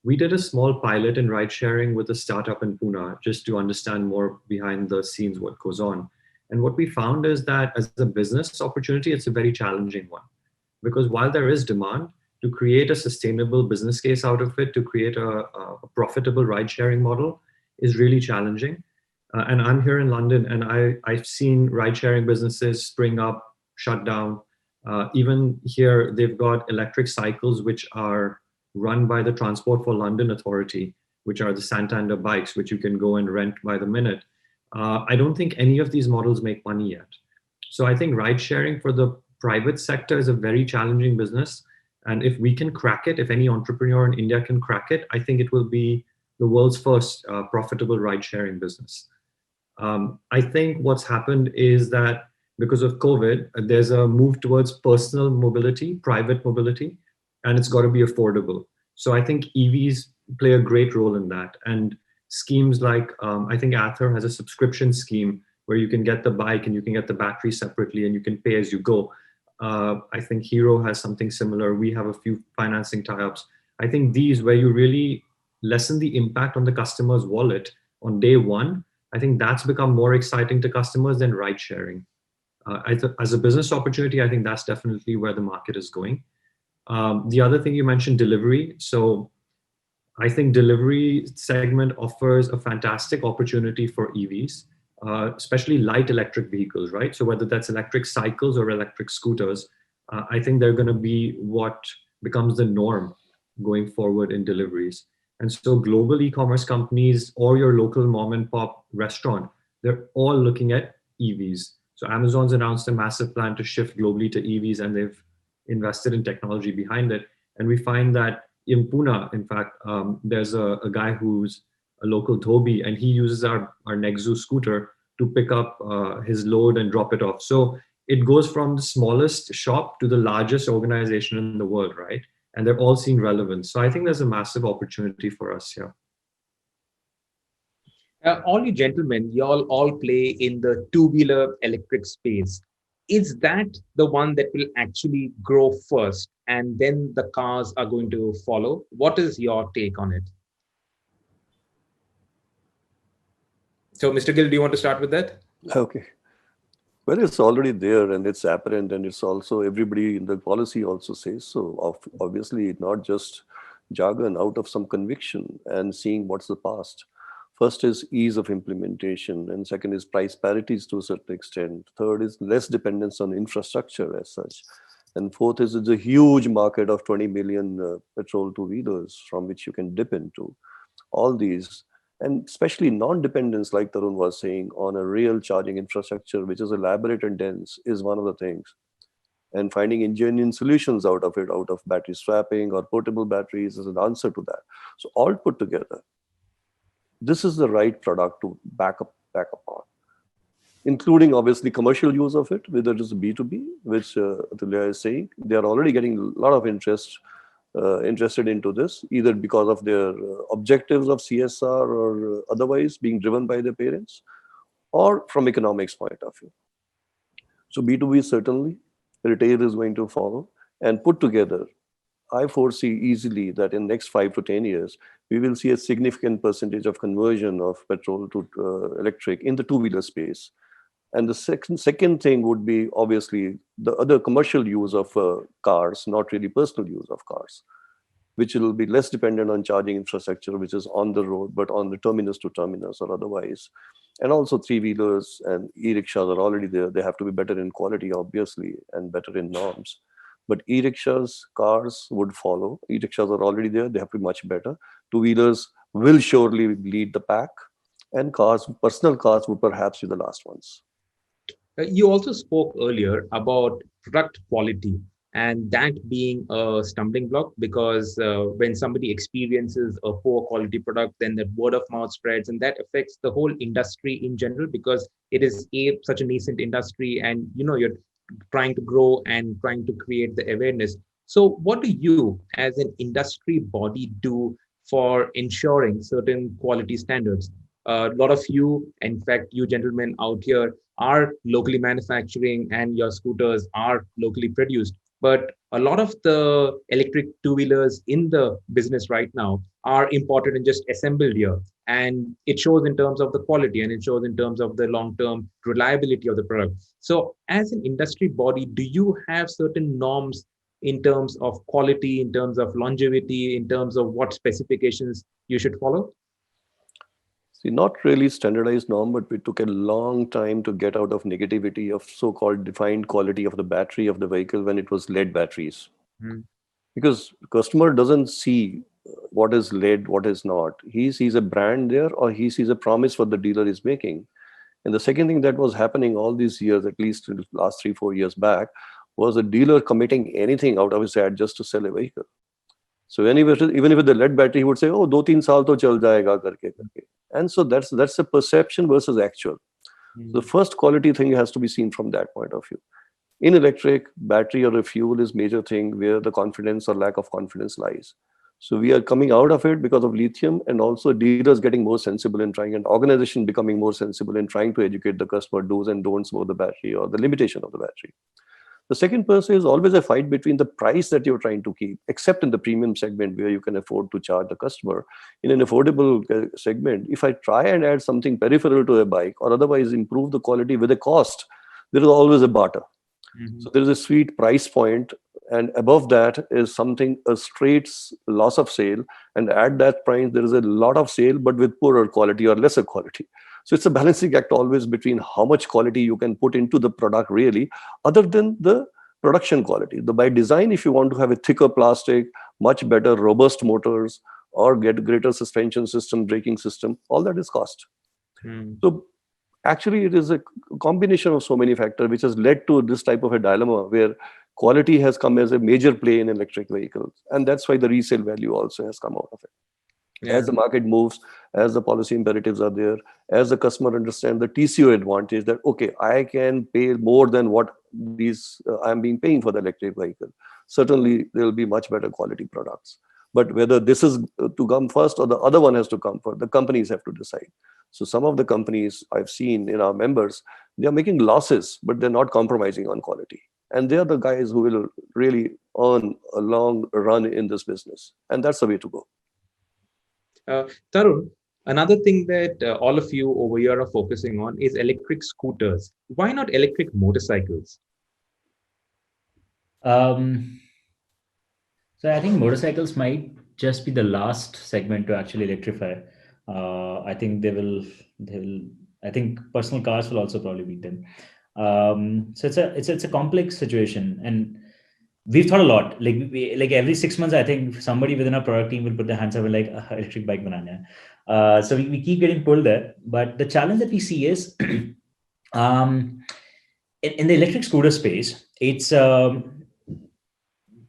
Speaker 6: We did a small pilot in ride sharing with a startup in Pune just to understand more behind the scenes what goes on. And what we found is that as a business opportunity, it's a very challenging one, because while there is demand, to create a sustainable business case out of it, to create a profitable ride sharing model is really challenging. And I'm here in London, and I've seen ride sharing businesses spring up, shut down. Even here, they've got electric cycles which are run by the Transport for London Authority, which are the Santander bikes, which you can go and rent by the minute. I don't think any of these models make money yet. So I think ride sharing for the private sector is a very challenging business. And if we can crack it, if any entrepreneur in India can crack it, I think it will be the world's first profitable ride sharing business. I think what's happened is that because of COVID, there's a move towards personal mobility, private mobility, and it's got to be affordable. So I think EVs play a great role in that. And schemes like, I think Ather has a subscription scheme where you can get the bike and you can get the battery separately and you can pay as you go. I think Hero has something similar. We have a few financing tie-ups. I think these, where you really lessen the impact on the customer's wallet on day one, I think that's become more exciting to customers than ride sharing. As a business opportunity, I think that's definitely where the market is going. The other thing you mentioned, delivery. So I think delivery segment offers a fantastic opportunity for EVs, especially light electric vehicles, right? So whether that's electric cycles or electric scooters, I think they're going to be what becomes the norm going forward in deliveries. And so global e-commerce companies or your local mom and pop restaurant, they're all looking at EVs. So Amazon's announced a massive plan to shift globally to EVs, and they've invested in technology behind it. And we find that in Pune, in fact, there's a guy who's a local Dhobi, and he uses our Nexu scooter to pick up his load and drop it off. So it goes from the smallest shop to the largest organization in the world, right? And they're all seeing relevance. So I think there's a massive opportunity for us here.
Speaker 2: All you gentlemen, you all play in the two-wheeler electric space. Is that the one that will actually grow first and then the cars are going to follow? What is your take on it? So, Mr. Gill, do you want to start with that?
Speaker 3: Okay. Well, it's already there and it's apparent, and it's also everybody in the policy also says so. Obviously, not just jargon, out of some conviction and seeing what's the past. First is ease of implementation, and second is price parities to a certain extent. Third is less dependence on infrastructure as such. And fourth is it's a huge market of 20 million petrol two-wheelers from which you can dip into. All these, and especially non-dependence, like Tarun was saying, on a real charging infrastructure, which is elaborate and dense, is one of the things. And finding ingenious solutions out of it, out of battery swapping or portable batteries, is an answer to that. So all put together, this is the right product to back up on, including obviously commercial use of it, whether it is B2B, which Atulya is saying. They are already getting a lot of interested into this, either because of their objectives of CSR or otherwise being driven by their parents, or from economics point of view. So B2B certainly, retail is going to follow, and put together, I foresee easily that in next 5 to 10 years, we will see a significant percentage of conversion of petrol to electric in the two-wheeler space. And the second thing would be obviously the other commercial use of cars, not really personal use of cars, which will be less dependent on charging infrastructure, which is on the road, but on the terminus to terminus or otherwise. And also three-wheelers and e-rickshaws are already there. They have to be better in quality, obviously, and better in norms. But e-rickshaws, cars would follow. E-rickshaws are already there. They have to be much better. Two-wheelers will surely lead the pack. And cars, personal cars would perhaps be the last ones.
Speaker 2: You also spoke earlier about product quality and that being a stumbling block because when somebody experiences a poor quality product, then that word of mouth spreads and that affects the whole industry in general because it is such a nascent industry and you're trying to grow and trying to create the awareness. So what do you as an industry body do for ensuring certain quality standards? A lot of you, in fact, you gentlemen out here are locally manufacturing and your scooters are locally produced. But a lot of the electric two-wheelers in the business right now are imported and just assembled here. And it shows in terms of the quality and it shows in terms of the long-term reliability of the product. So as an industry body, do you have certain norms in terms of quality, in terms of longevity, in terms of what specifications you should follow?
Speaker 3: See, not really standardized norm, but we took a long time to get out of negativity of so-called defined quality of the battery of the vehicle when it was lead batteries.
Speaker 2: Mm.
Speaker 3: Because the customer doesn't see what is lead, what is not. He sees a brand there or he sees a promise what the dealer is making. And the second thing that was happening all these years, at least in the last 3-4 years back, was a dealer committing anything out of his ad just to sell a vehicle. So even if the lead battery, he would say, "Oh, 2-3 saal to chal jayega karke karke." And so that's a perception versus actual. The first quality thing has to be seen from that point of view. In electric, battery or a fuel is major thing where the confidence or lack of confidence lies. So we are coming out of it because of lithium, and also dealers getting more sensible in trying, and organization becoming more sensible in trying to educate the customer do's and don'ts about the battery or the limitation of the battery. The second person is always a fight between the price that you're trying to keep, except in the premium segment where you can afford to charge the customer. In an affordable segment, if I try and add something peripheral to a bike or otherwise improve the quality with a cost, there is always a barter.
Speaker 2: Mm-hmm.
Speaker 3: So there is a sweet price point, and above that is something, a straight loss of sale. And at that price, there is a lot of sale, but with poorer quality or lesser quality. So it's a balancing act always between how much quality you can put into the product really, other than the production quality. By design, if you want to have a thicker plastic, much better robust motors, or get greater suspension system, braking system, all that is cost.
Speaker 2: Mm.
Speaker 3: So actually, it is a combination of so many factors which has led to this type of a dilemma where quality has come as a major play in electric vehicles. And that's why the resale value also has come out of it.
Speaker 2: Yeah.
Speaker 3: As the market moves, as the policy imperatives are there, as the customer understands the TCO advantage that, okay, I can pay more than what these I'm being paying for the electric vehicle. Certainly, there will be much better quality products. But whether this is to come first or the other one has to come first, the companies have to decide. So some of the companies I've seen in our members, they are making losses, but they're not compromising on quality. And they are the guys who will really earn a long run in this business. And that's the way to go.
Speaker 2: Tarun, Another thing that all of you over here are focusing on is electric scooters. Why not electric motorcycles?
Speaker 4: Um, so I think motorcycles might just be the last segment to actually electrify. I think they will. I think personal cars will also probably beat them. So it's a complex situation, and we've thought a lot. Like every 6 months, I think somebody within our product team will put their hands up and like electric bike banana. So we keep getting pulled there. But the challenge that we see is um, in the electric scooter space, it's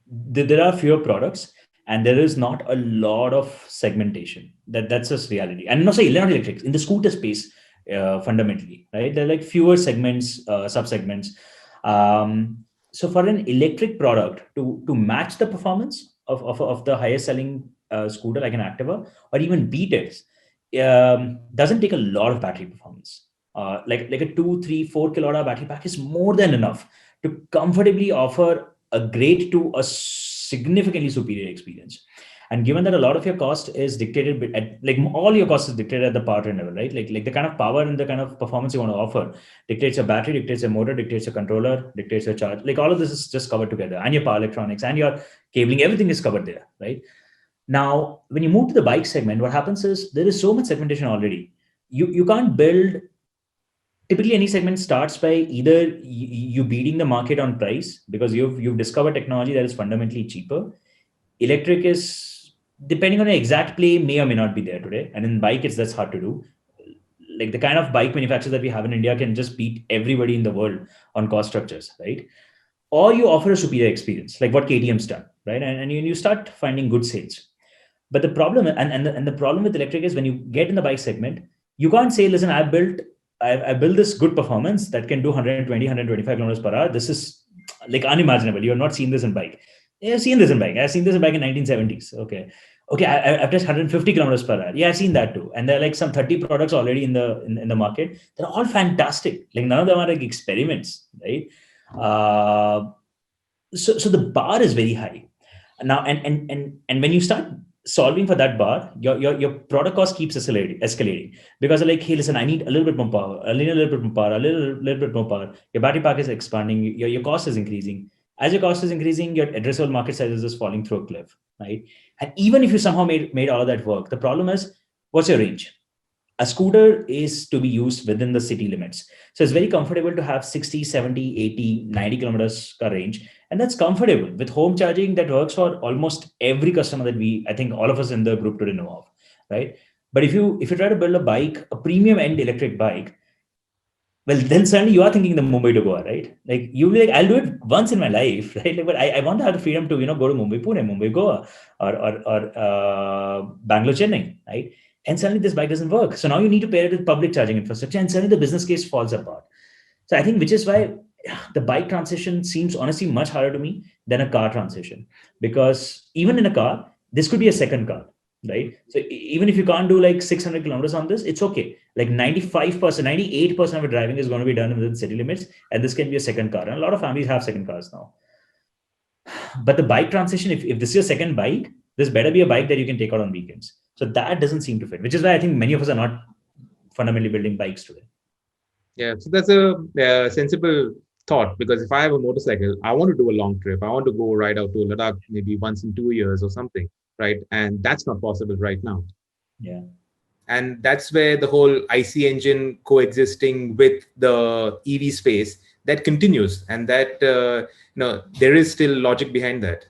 Speaker 4: there are fewer products and there is not a lot of segmentation. That's just reality. And not say not electric in the scooter space, fundamentally, right? There are like fewer segments, sub segments. So for an electric product to match the performance of the highest selling scooter like an Activa or even beat it, doesn't take a lot of battery performance. Like a 2, 3, 4 kilowatt hour battery pack is more than enough to comfortably offer a great to a significantly superior experience. And given that a lot of your cost is dictated at like all your cost is dictated at the powertrain level, right? Like the kind of power and the kind of performance you want to offer dictates your battery, dictates your motor, dictates your controller, dictates your charge. Like all of this is just covered together, and your power electronics and your cabling, everything is covered there, right? Now, when you move to the bike segment, what happens is there is so much segmentation already. You can't build. Typically, any segment starts by either you beating the market on price because you've discovered technology that is fundamentally cheaper. Electric is, depending on the exact play, may or may not be there today, and in bike that's hard to do. Like the kind of bike manufacturers that we have in India can just beat everybody in the world on cost structures, right? Or you offer a superior experience, like what KTM's done, right? And you start finding good sales. But the problem and the problem with electric is when you get in the bike segment, you can't say, listen, I built this good performance that can do 120, 125 kilometers per hour. This is like unimaginable. You're not seen this in bike. Yeah, I've seen this in bike. I've seen this in bike in 1970s. Okay. Okay, I've tested 150 kilometers per hour. Yeah, I've seen that too. And there are like some 30 products already in the market. They're all fantastic. Like none of them are like experiments, right? Uh, so the bar is very high now, and when you start solving for that bar, your product cost keeps escalating because they're like, hey, listen, I need a little bit more power, I need a little bit more power, a little bit more power. Your battery pack is expanding, your cost is increasing. As your cost is increasing, your addressable market size is just falling through a cliff, right? And even if you somehow made all of that work, the problem is, what's your range? A scooter is to be used within the city limits. So it's very comfortable to have 60, 70, 80, 90 kilometers per range. And that's comfortable with home charging that works for almost every customer that I think all of us in the group today know of, right? But if you try to build a bike, a premium end electric bike, well, then suddenly you are thinking the Mumbai to Goa, right? Like you'll be like, I'll do it once in my life, right? Like, but I want to have the freedom to, go to Mumbai, Pune, Mumbai, Goa, or Bangalore, Chennai, right? And suddenly this bike doesn't work. So now you need to pair it with public charging infrastructure, and suddenly the business case falls apart. So I think which is why the bike transition seems honestly much harder to me than a car transition, because even in a car, this could be a second car, right? So even if you can't do like 600 kilometers on this, it's okay. Like 95%, 98% of your driving is going to be done within city limits, and this can be a second car. And a lot of families have second cars now. But the bike transition, if this is your second bike, this better be a bike that you can take out on weekends. So that doesn't seem to fit, which is why I think many of us are not fundamentally building bikes today.
Speaker 2: Yeah, so that's a sensible thought, because if I have a motorcycle, I want to do a long trip. I want to go ride out to Ladakh maybe once in 2 years or something, right? And that's not possible right now.
Speaker 4: Yeah.
Speaker 2: And that's where the whole IC engine coexisting with the EV space that continues, and that there is still logic behind that.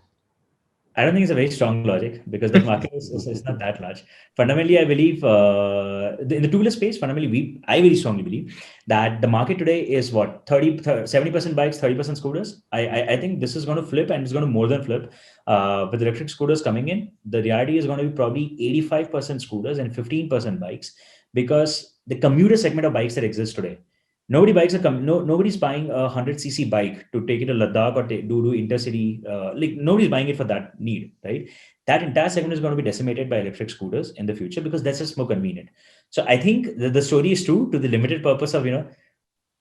Speaker 4: I don't think it's a very strong logic because that market is not that large. Fundamentally, I believe in the two-wheeler space, fundamentally, I very strongly believe that the market today is what, 70% bikes, 30% scooters. I think this is going to flip, and it's going to more than flip. With electric scooters coming in, the reality is going to be probably 85% scooters and 15% bikes, because the commuter segment of bikes that exists today, nobody's buying a 100cc bike to take it to Ladakh or do intercity. Like nobody's buying it for that need, right? That entire segment is going to be decimated by electric scooters in the future because that's just more convenient. So I think the story is true to the limited purpose of,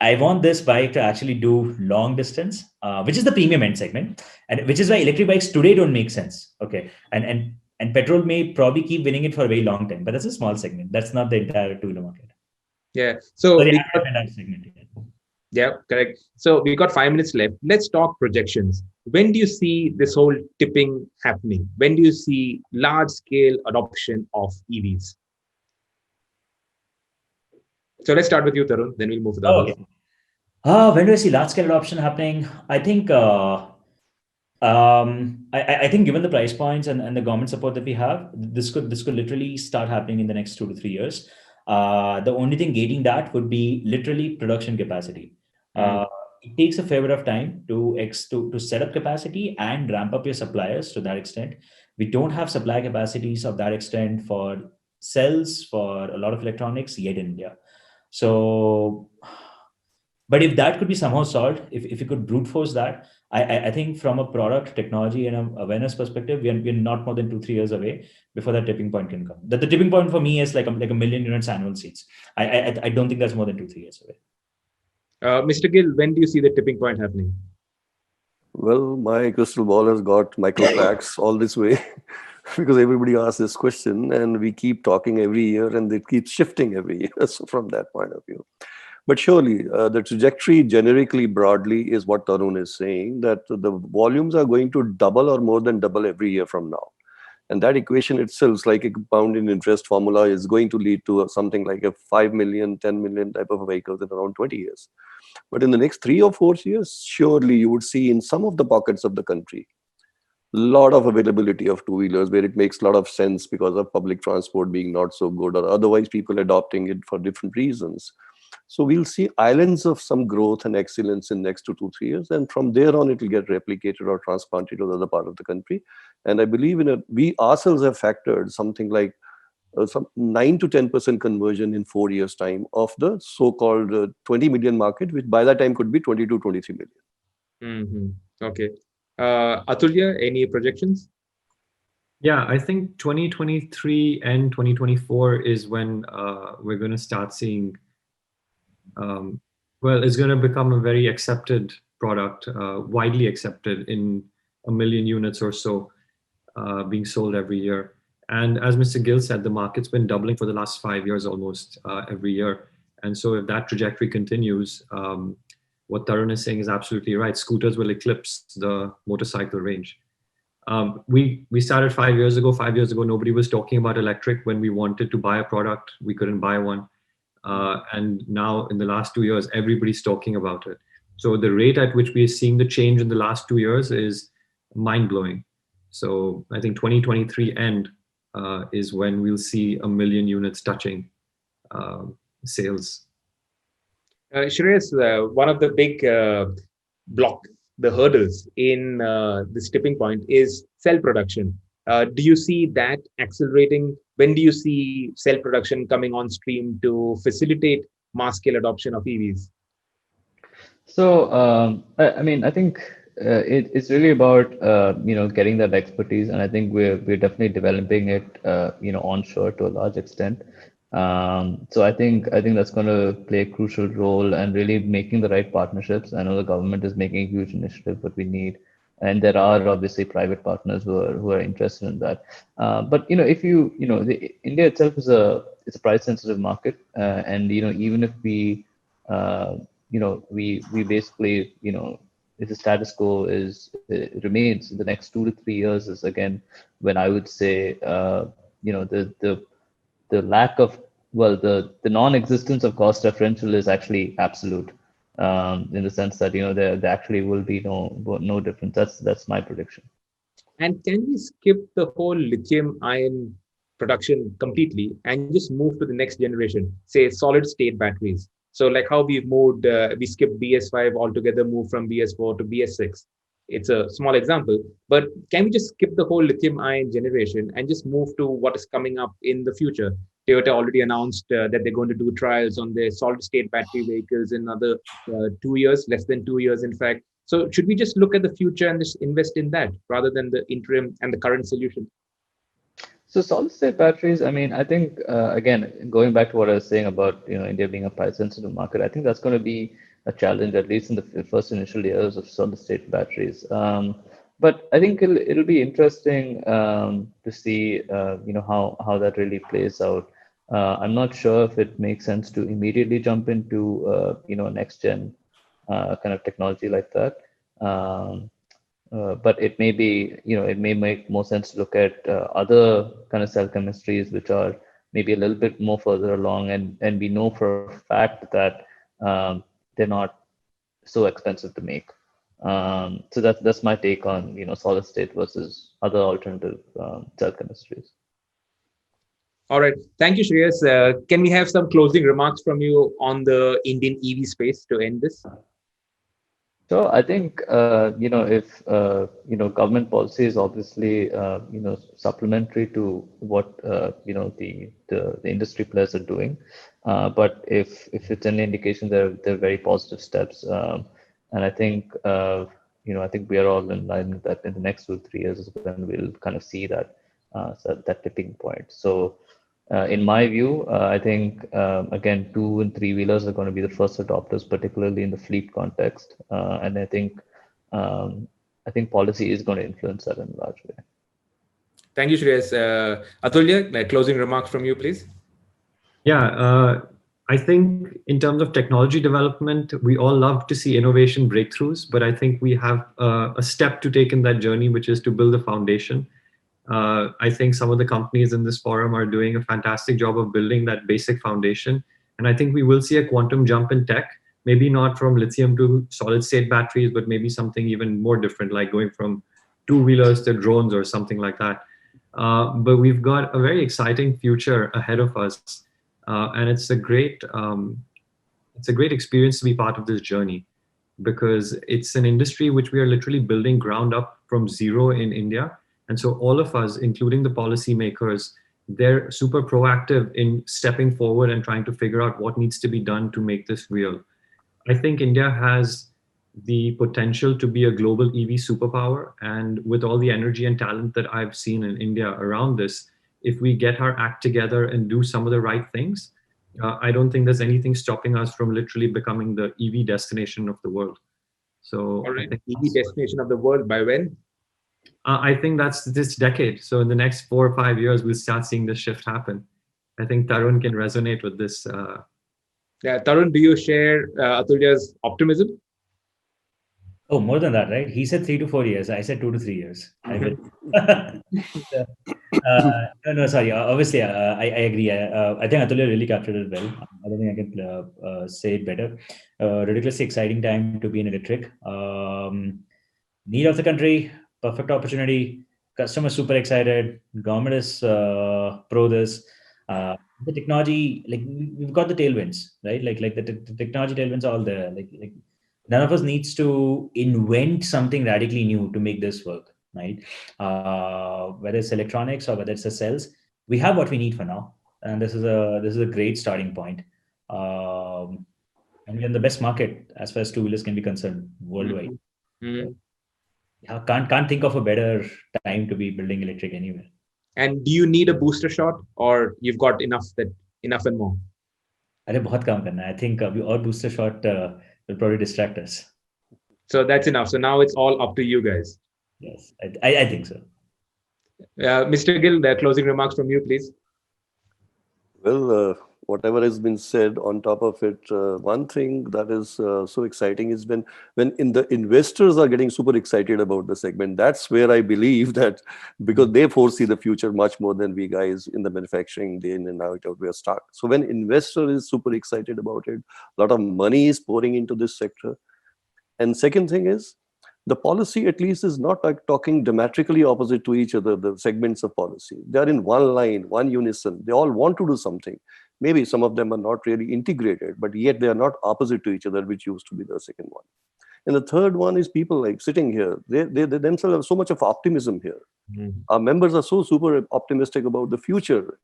Speaker 4: I want this bike to actually do long distance, which is the premium end segment, and which is why electric bikes today don't make sense. Okay, and And petrol may probably keep winning it for a very long time, but that's a small segment. That's not the entire two-wheeler market.
Speaker 2: Yeah. So
Speaker 4: Sorry,
Speaker 2: we got,
Speaker 4: entire segment.
Speaker 2: yeah, correct. So we got 5 minutes left. Let's talk projections. When do you see this whole tipping happening? When do you see large scale adoption of EVs? So let's start with you, Tarun. Then we'll move to the
Speaker 4: Oh,
Speaker 2: others.
Speaker 4: okay. When do I see large scale adoption happening? I think I think given the price points and the government support that we have, this could literally start happening in the next 2 to 3 years. The only thing gating that would be literally production capacity. It takes a fair bit of time to set up capacity and ramp up your suppliers to that extent. We don't have supply capacities of that extent for cells for a lot of electronics yet in India. So, but if that could be somehow solved, if you could brute force that, I think from a product technology and awareness perspective, we're not more than 2 3 years away before that tipping point can come. The tipping point for me is like a million units annual seats. I don't think that's more than 2 3 years away.
Speaker 2: Mr. Gill, when do you see the tipping point happening?
Speaker 3: Well, my crystal ball has got micro cracks all this way because everybody asks this question and we keep talking every year and it keeps shifting every year. So from that point of view. But surely the trajectory generically broadly is what Tarun is saying, that the volumes are going to double or more than double every year from now. And that equation itself, like a compounding interest formula, is going to lead to something like a 5 million, 10 million type of vehicles in around 20 years. But in the next 3 or 4 years, surely you would see in some of the pockets of the country, a lot of availability of two-wheelers where it makes a lot of sense because of public transport being not so good or otherwise people adopting it for different reasons. So we'll see islands of some growth and excellence in next 2 to 3 years. And from there on, it will get replicated or transplanted to the other part of the country. And I believe we ourselves have factored something like some 9 to 10% conversion in 4 years' time of the so-called 20 million market, which by that time could be 20 to 23 million.
Speaker 2: Okay. Atulya, any projections?
Speaker 6: Yeah, I think 2023 and 2024 is when we're going to start seeing, well, it's going to become a very accepted product, widely accepted in a million units or so being sold every year. And as Mr. Gill said, the market's been doubling for the last 5 years almost every year. And so if that trajectory continues, what Tarun is saying is absolutely right. Scooters will eclipse the motorcycle range. We started 5 years ago. 5 years ago, nobody was talking about electric. When we wanted to buy a product, we couldn't buy one. And now in the last 2 years, everybody's talking about it. So the rate at which we are seeing the change in the last 2 years is mind-blowing. So I think 2023 end is when we'll see a million units touching sales.
Speaker 2: Shreyas, one of the big the hurdles in this tipping point is cell production. Do you see that accelerating? When do you see cell production coming on stream to facilitate mass scale adoption of EVs?
Speaker 5: So, I mean, I think it's really about getting that expertise, and I think we're definitely developing it onshore to a large extent. So I think that's going to play a crucial role and really making the right partnerships. I know the government is making a huge initiative, but we need, and there are obviously private partners who are interested in that. But if India itself is it's a price sensitive market, and even if we basically if the status quo remains, the next 2 to 3 years is again when I would say the lack of, well, the non-existence of cost differential is actually absolute, in the sense that there actually will be no difference. That's my prediction.
Speaker 2: And can we skip the whole lithium ion production completely and just move to the next generation, say solid state batteries? So like how we've moved, we skipped BS5 altogether, moved from BS4 to BS6. It's a small example, but can we just skip the whole lithium ion generation and just move to what is coming up in the future? Toyota already announced that they're going to do trials on their solid state battery vehicles in another 2 years, less than 2 years, in fact. So should we just look at the future and just invest in that rather than the interim and the current solution?
Speaker 5: So solid state batteries, I mean, I think again, going back to what I was saying about India being a price sensitive market, I think that's going to be a challenge, at least in the first initial years of solid state batteries. But I think it'll be interesting to see how that really plays out. I'm not sure if it makes sense to immediately jump into next gen kind of technology like that. Um, but it may be, it may make more sense to look at other kind of cell chemistries which are maybe a little bit more further along, and we know for a fact that they're not so expensive to make. So that's my take on solid state versus other alternative cell chemistries.
Speaker 2: All right. Thank you, Shreyas. Can we have some closing remarks from you on the Indian EV space to end this?
Speaker 5: So I think if government policy is obviously supplementary to what the industry players are doing, but if it's an indication, they're very positive steps, and I think we are all in line that in the next 2 3 years is when we'll kind of see that tipping point. So in my view, I think again, 2 and 3 wheelers are going to be the first adopters, particularly in the fleet context, and I think policy is going to influence that in a large way.
Speaker 2: Thank you, Shreyas. Atulya, closing remarks from you, please.
Speaker 6: Yeah, I think in terms of technology development, we all love to see innovation breakthroughs, but I think we have a step to take in that journey, which is to build a foundation. I think some of the companies in this forum are doing a fantastic job of building that basic foundation. And I think we will see a quantum jump in tech, maybe not from lithium to solid state batteries, but maybe something even more different, like going from 2 wheelers to drones or something like that. But we've got a very exciting future ahead of us. And it's a great experience to be part of this journey, because it's an industry which we are literally building ground up from zero in India. And so all of us, including the policymakers, they're super proactive in stepping forward and trying to figure out what needs to be done to make this real. I think India has the potential to be a global EV superpower. And with all the energy and talent that I've seen in India around this, if we get our act together and do some of the right things, I don't think there's anything stopping us from literally becoming the EV destination of the world. So
Speaker 2: All
Speaker 6: I
Speaker 2: right.
Speaker 6: think
Speaker 2: EV destination of the world by when?
Speaker 6: I think that's this decade. So in the next 4 or 5 years, we'll start seeing this shift happen. I think Tarun can resonate with this.
Speaker 2: Yeah, Tarun, do you share Atulya's optimism?
Speaker 4: Oh, more than that, right? He said 3 to 4 years. I said 2 to 3 years. I will. No, sorry. Obviously, I agree. I think Atulya really captured it well. I don't think I can say it better. Ridiculously exciting time to be in electric. Need of the country, perfect opportunity. Customers super excited. Government is pro this. The technology, like we've got the tailwinds, right? Like the technology tailwinds are all there. Like none of us needs to invent something radically new to make this work, right? Whether it's electronics or whether it's the cells, we have what we need for now, and this is a great starting point. And we're in the best market as far as 2 wheelers can be concerned worldwide.
Speaker 2: Mm-hmm.
Speaker 4: Yeah, can't think of a better time to be building electric anywhere.
Speaker 2: And do you need a booster shot, or you've got enough and more?
Speaker 4: अरे बहुत काम करना है. I think अभी और booster shot will probably distract us.
Speaker 2: So that's enough. So now it's all up to you guys.
Speaker 4: Yes, I think so.
Speaker 2: Mr. Gill, closing remarks from you, please.
Speaker 3: Well, whatever has been said on top of it, one thing that is so exciting is when the investors are getting super excited about the segment. That's where I believe that, because they foresee the future much more than we guys in the manufacturing day in and out, we are stuck. So when investor is super excited about it, a lot of money is pouring into this sector. And second thing is, the policy at least is not like talking diametrically opposite to each other, the segments of policy. They are in one line, one unison. They all want to do something. Maybe some of them are not really integrated, but yet they are not opposite to each other, which used to be the second one. And the third one is people like sitting here. They themselves have so much of optimism here. Mm-hmm. Our members are so super optimistic about the future.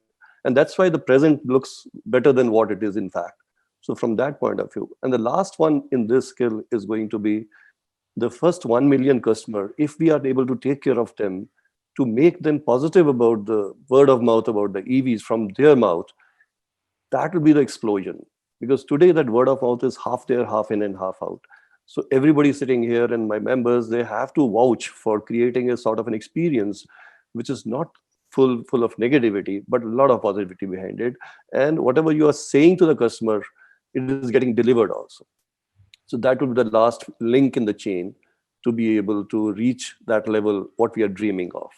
Speaker 3: And that's why the present looks better than what it is in fact. So from that point of view. And the last one in this skill is going to be the first 1 million customer. If we are able to take care of them, to make them positive about the word of mouth about the EVs from their mouth, that will be the explosion. Because today that word of mouth is half there, half in and half out. So everybody sitting here and my members, they have to vouch for creating a sort of an experience which is not full of negativity, but a lot of positivity behind it. And whatever you are saying to the customer, it is getting delivered also. So that would be the last link in the chain to be able to reach that level, what we are dreaming of.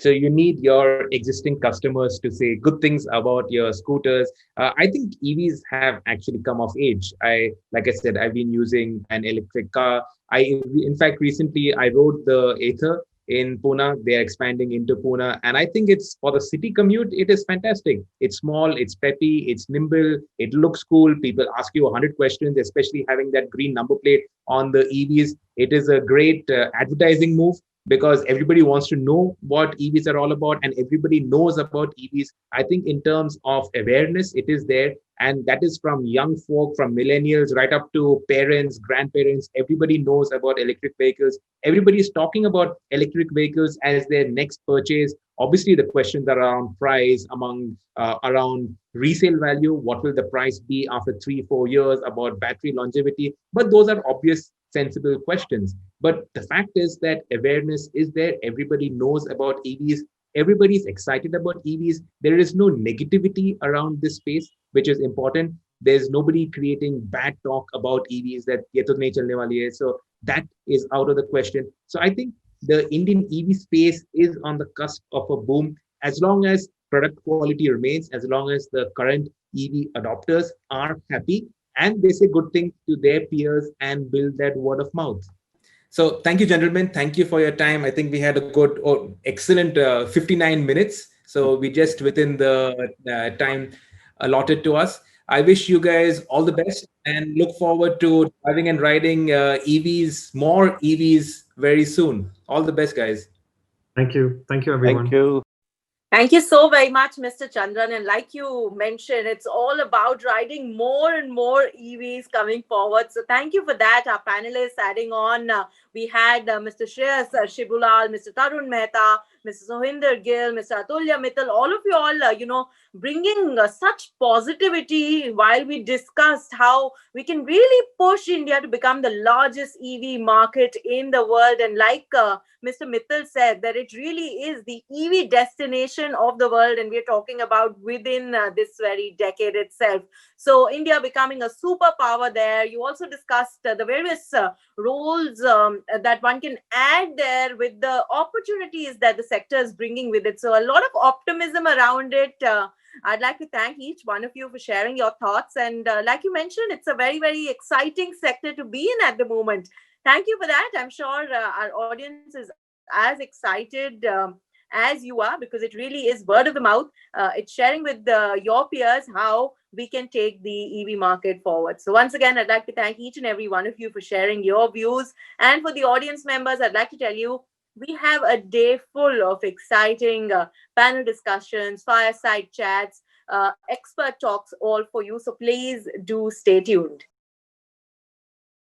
Speaker 2: So you need your existing customers to say good things about your scooters. I think EVs have actually come of age. Like I said, I've been using an electric car. In fact, recently I rode the Ather in Pune. They're expanding into Pune, and I think it's for the city commute. It is fantastic. It's small, it's peppy, it's nimble, it looks cool. People ask you 100 questions, especially having that green number plate on the EVs. It is a great advertising move because everybody wants to know what EVs are all about and everybody knows about EVs. I think in terms of awareness, it is there. And that is from young folk, from millennials, right up to parents, grandparents. Everybody knows about electric vehicles. Everybody is talking about electric vehicles as their next purchase. Obviously, the questions are around price, around resale value. What will the price be after 3, 4 years? About battery longevity. But those are obvious, sensible questions. But the fact is that awareness is there. Everybody knows about EVs. Everybody's excited about EVs. There is no negativity around this space, which is important. There's nobody creating bad talk about EVs that ye to nahi chalne wali hai. So that is out of the question. So I think the Indian EV space is on the cusp of a boom. As long as product quality remains, as long as the current EV adopters are happy and they say good things to their peers and build that word of mouth. So thank you, gentlemen. Thank you for your time. I think we had a good, excellent 59 minutes. So we just within the time allotted to us. I wish you guys all the best and look forward to driving and riding EVs, more EVs very soon. All the best, guys.
Speaker 6: Thank you. Thank you,
Speaker 3: Thank
Speaker 6: everyone.
Speaker 3: you.
Speaker 1: Thank you so very much, Mr. Chandran. And like you mentioned, it's all about riding more and more EVs coming forward. So thank you for that. Our panelists adding on, we had Mr. Shreyas Shibulal, Mr. Tarun Mehta, Mr. Sohinder Gill, Mr. Atulya Mittal, all of you all, bringing such positivity while we discussed how we can really push India to become the largest EV market in the world. And like Mr. Mittal said, that it really is the EV destination of the world, and we're talking about within this very decade itself. So, India becoming a superpower there. You also discussed the various roles that one can add there with the opportunities that the sector is bringing with it. So, a lot of optimism around it. I'd like to thank each one of you for sharing your thoughts. And like you mentioned, it's a very, very exciting sector to be in at the moment. Thank you for that. I'm sure our audience is as excited as you are, because it really is word of the mouth. It's sharing with your peers how we can take the EV market forward. So once again, I'd like to thank each and every one of you for sharing your views. And for the audience members, I'd like to tell you, we have a day full of exciting panel discussions, fireside chats, expert talks all for you. So please do stay tuned.